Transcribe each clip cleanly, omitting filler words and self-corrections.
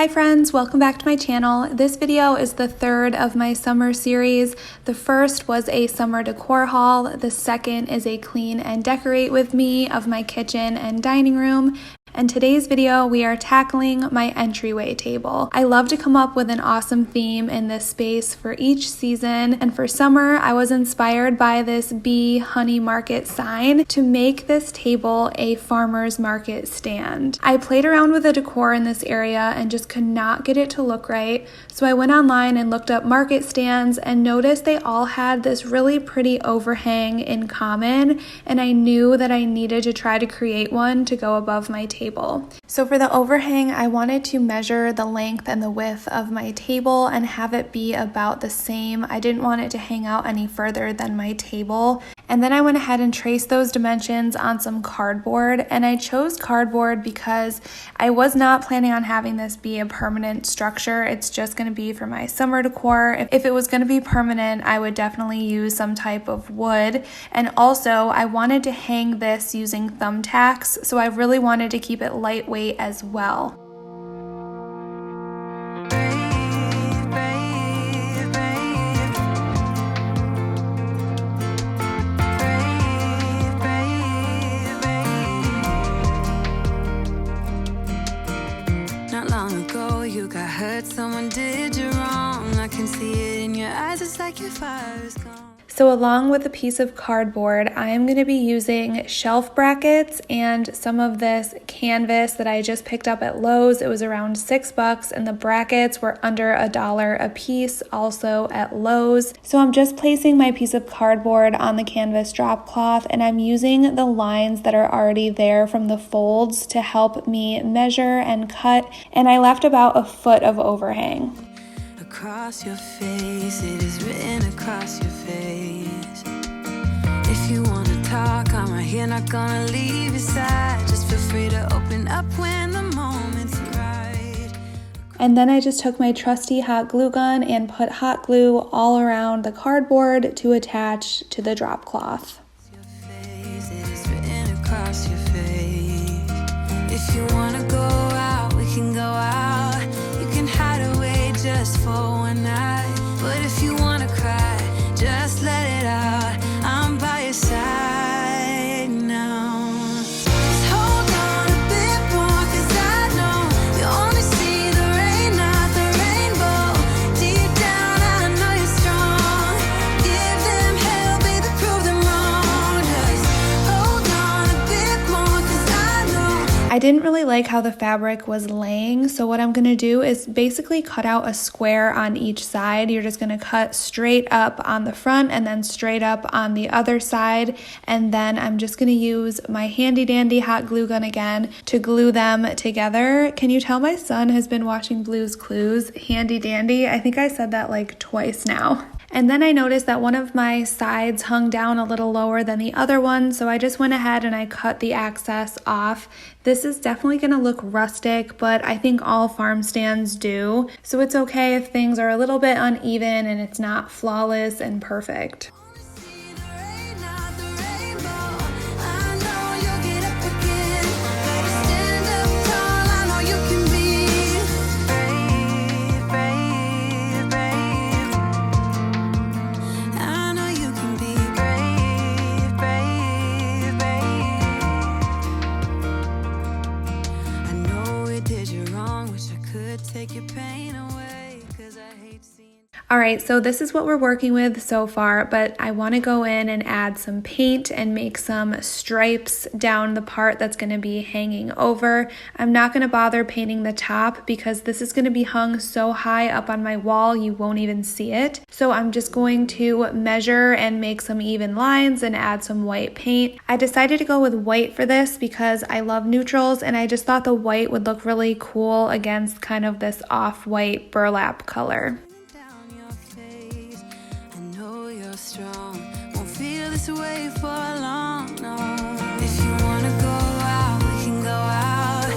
Hi friends, welcome back to my channel. This video is the third of my summer series. The first was a summer decor haul. The second is a clean and decorate with me of my kitchen and dining room. In today's video, we are tackling my entryway table. I love to come up with an awesome theme in this space for each season, and for summer, I was inspired by this bee honey market sign to make this table a farmer's market stand. I played around with the decor in this area and just could not get it to look right, so I went online and looked up market stands and noticed they all had this really pretty overhang in common, and I knew that I needed to try to create one to go above my table. So for the overhang, I wanted to measure the length and the width of my table and have it be about the same. I didn't want it to hang out any further than my table. And then I went ahead and traced those dimensions on some cardboard, and I chose cardboard because I was not planning on having this be a permanent structure. It's just going to be for my summer decor. If it was going to be permanent, I would definitely use some type of wood. And also, I wanted to hang this using thumbtacks, so I really wanted to keep it lightweight as well. You got hurt, someone did you wrong. I can see it in your eyes, it's like your fire is gone. So along with a piece of cardboard, I am going to be using shelf brackets and some of this canvas that I just picked up at Lowe's. It was around $6 and the brackets were under $1 a piece, also at Lowe's. So I'm just placing my piece of cardboard on the canvas drop cloth, and I'm using the lines that are already there from the folds to help me measure and cut, and I left about a foot of overhang. Across your face, it is written across your face. If you wanna talk, I'm right here, not gonna leave your side. Just feel free to open up when the moment's right. And then I just took my trusty hot glue gun and put hot glue all around the cardboard to attach to the drop cloth. Your face, it is written across your face. If you wanna go out, we can go out. You can hide away just for one night. But if you wanna cry, just let it out. I'm by your side now. Just hold on a bit more, 'cause I know you only see the rain, not the rainbow. Deep down, I know you're strong. Give them hell, baby, prove them wrong. Just hold on a bit more, 'cause I know. I didn't really like how the fabric was laying, so what I'm going to do is basically cut out a square on each side. You're just going to cut straight up on the front and then straight up on the other side, and then I'm just going to use my handy dandy hot glue gun again to glue them together. Can you tell my son has been watching Blue's Clues? Handy dandy. I think I said that like twice now. And then I noticed that one of my sides hung down a little lower than the other one, so I just went ahead and I cut the excess off. This is definitely going to look rustic, but I think all farm stands do, so it's okay if things are a little bit uneven and it's not flawless and perfect. Take your pain away, 'cause I hate seeing. All right, so this is what we're working with so far, but I want to go in and add some paint and make some stripes down the part that's going to be hanging over. I'm not going to bother painting the top because this is going to be hung so high up on my wall you won't even see it. So I'm just going to measure and make some even lines and add some white paint. I decided to go with white for this because I love neutrals, and I just thought the white would look really cool against kind of this off-white burlap color. Strong, won't feel this way for long, no. If you wanna go out, we can go out. You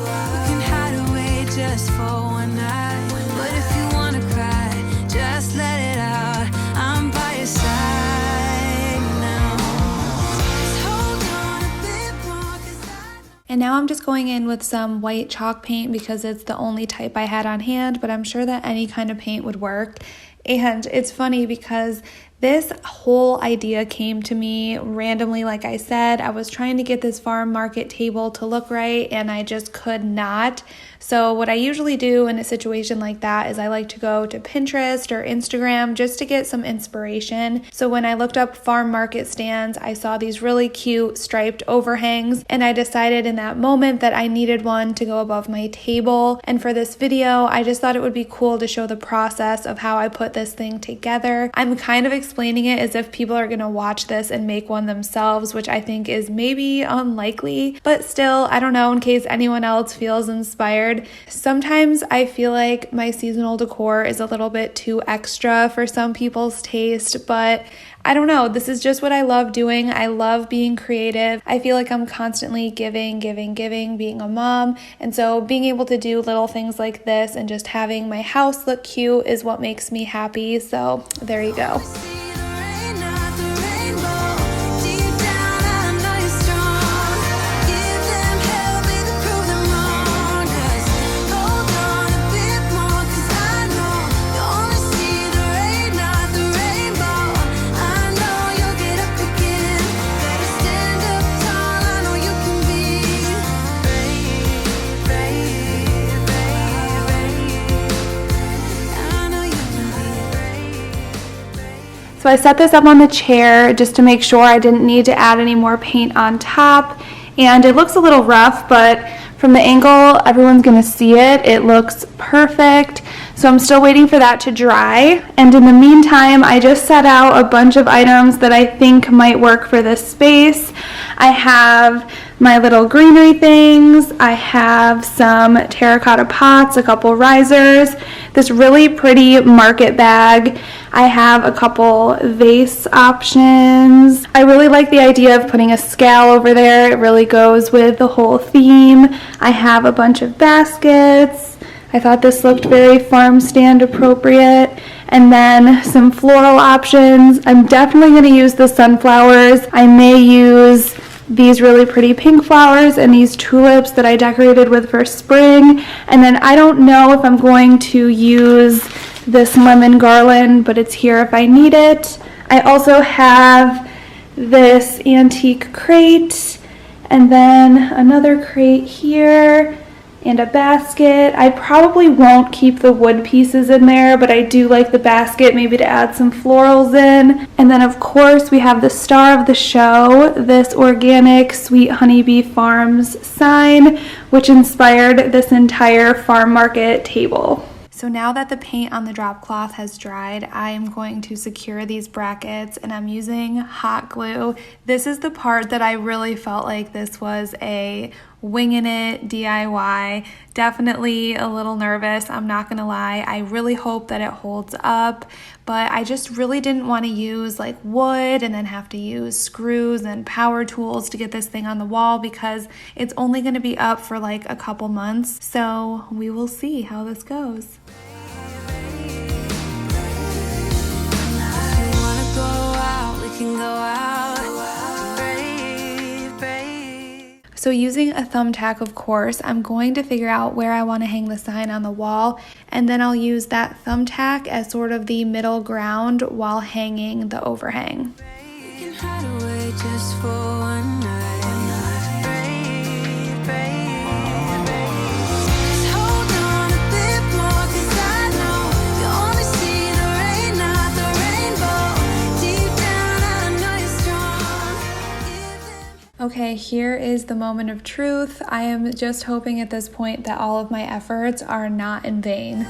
can hide away just for one night. But if you wanna cry, just let it out. I'm by your side now. Just hold on a bit more, 'cause I And now I'm just going in with some white chalk paint because it's the only type I had on hand, but I'm sure that any kind of paint would work. And it's funny because this whole idea came to me randomly. Like I said, I was trying to get this farm market table to look right and I just could not. So what I usually do in a situation like that is I like to go to Pinterest or Instagram just to get some inspiration. So when I looked up farm market stands, I saw these really cute striped overhangs, and I decided in that moment that I needed one to go above my table. And for this video, I just thought it would be cool to show the process of how I put this thing together. I'm kind of explaining it as if people are going to watch this and make one themselves, which I think is maybe unlikely, but still, I don't know, in case anyone else feels inspired. Sometimes I feel like my seasonal decor is a little bit too extra for some people's taste, but I don't know. This is just what I love doing. I love being creative. I feel like I'm constantly giving, being a mom. And so being able to do little things like this and just having my house look cute is what makes me happy. So there you go. So I set this up on the chair just to make sure I didn't need to add any more paint on top. And it looks a little rough, but from the angle everyone's gonna see it. It looks perfect. So I'm still waiting for that to dry. And in the meantime, I just set out a bunch of items that I think might work for this space. I have my little greenery things. I have some terracotta pots, a couple risers, this really pretty market bag. I have a couple vase options. I really like the idea of putting a scale over there. It really goes with the whole theme. I have a bunch of baskets. I thought this looked very farm stand appropriate. And then some floral options. I'm definitely going to use the sunflowers. I may use these really pretty pink flowers and these tulips that I decorated with for spring. And then I don't know if I'm going to use this lemon garland, but it's here if I need it. I also have this antique crate and then another crate here and a basket. I probably won't keep the wood pieces in there, but I do like the basket maybe to add some florals in. And then of course we have the star of the show, this organic Sweet Honeybee Farms sign, which inspired this entire farm market table. So now that the paint on the drop cloth has dried, I am going to secure these brackets and I'm using hot glue. This is the part that I really felt like this was a winging it DIY. Definitely a little nervous, I'm not gonna lie. I really hope that it holds up, but I just really didn't want to use like wood and then have to use screws and power tools to get this thing on the wall because it's only gonna be up for like a couple months. So we will see how this goes. So using a thumbtack, of course, I'm going to figure out where I want to hang the sign on the wall, and then I'll use that thumbtack as sort of the middle ground while hanging the overhang. You can hide away just for one night. Okay, here is the moment of truth. I am just hoping at this point that all of my efforts are not in vain.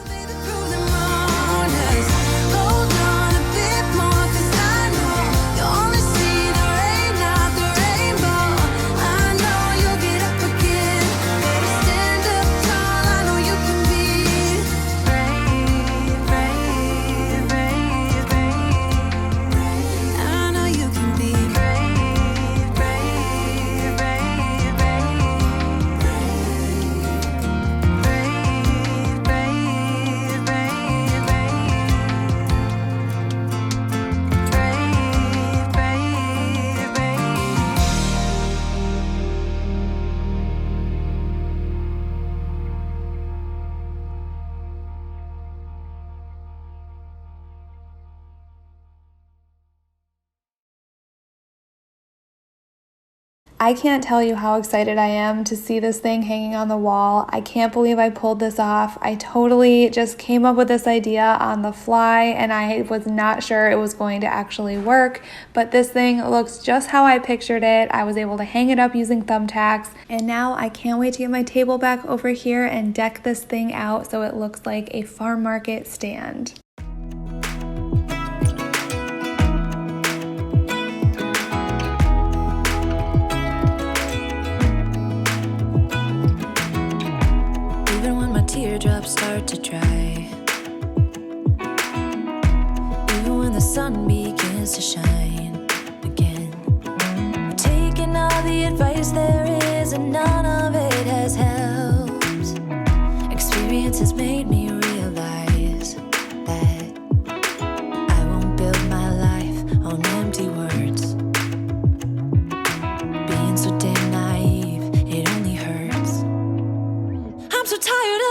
I can't tell you how excited I am to see this thing hanging on the wall. I can't believe I pulled this off. I totally just came up with this idea on the fly and I was not sure it was going to actually work, but this thing looks just how I pictured it. I was able to hang it up using thumbtacks, and now I can't wait to get my table back over here and deck this thing out so it looks like a farm market stand. Teardrops start to dry, even when the sun begins to shine again. Taking all the advice there is and none of it has helped. Experience has made me realize that I won't build my life on empty words. Being so damn naive, it only hurts. I'm so tired of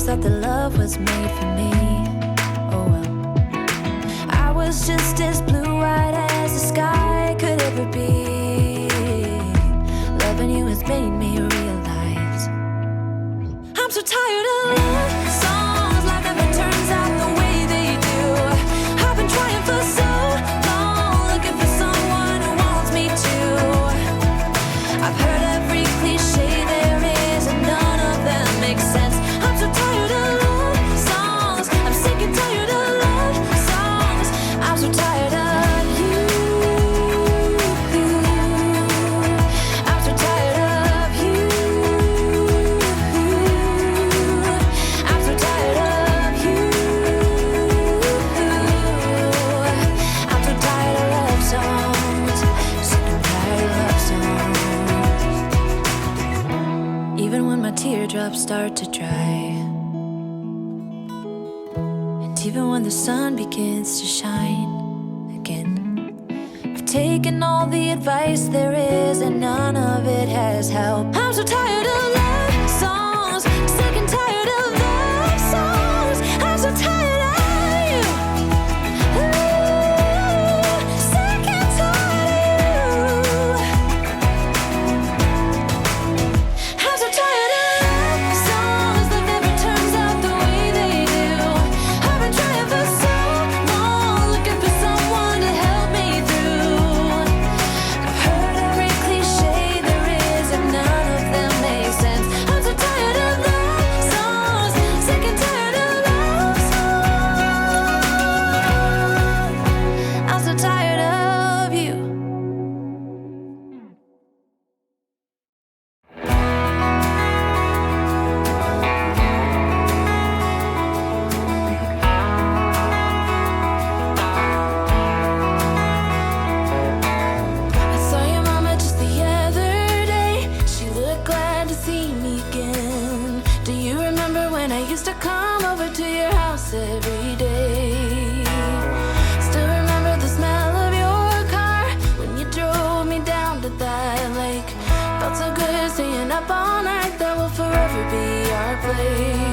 thought the love was made for me. Oh well, I was just as blue-eyed as the sky could ever be. Loving you has made me realize I'm so tired of love songs. Life never turns out the way they do. I've been trying for so long, looking for someone who wants me to. I've heard every cliche there is and none of them make sense. I'm so tired of love songs. I'm sick and tired of love songs. I'm so tired of you. I'm so tired of you. I'm so tired of you. I'm so tired of love songs. Sick and tired of love songs. Even when my teardrops start to dry, even when the sun begins to shine again, I've taken all the advice there is and none of it has helped. I'm so tired of love songs, sick and tired of love songs. I'm so tired of you. Ooh, sick and tired of you. I'm so tired of love songs that never turns out the way they do. Trying for so long, looking for someone to help me through. I've heard every cliche there is and none of them make sense. I'm so tired of love songs, sick and tired of love songs. I'm so tired of you. Every day, still remember the smell of your car when you drove me down to that lake. Felt so good staying up all night. That will forever be our place.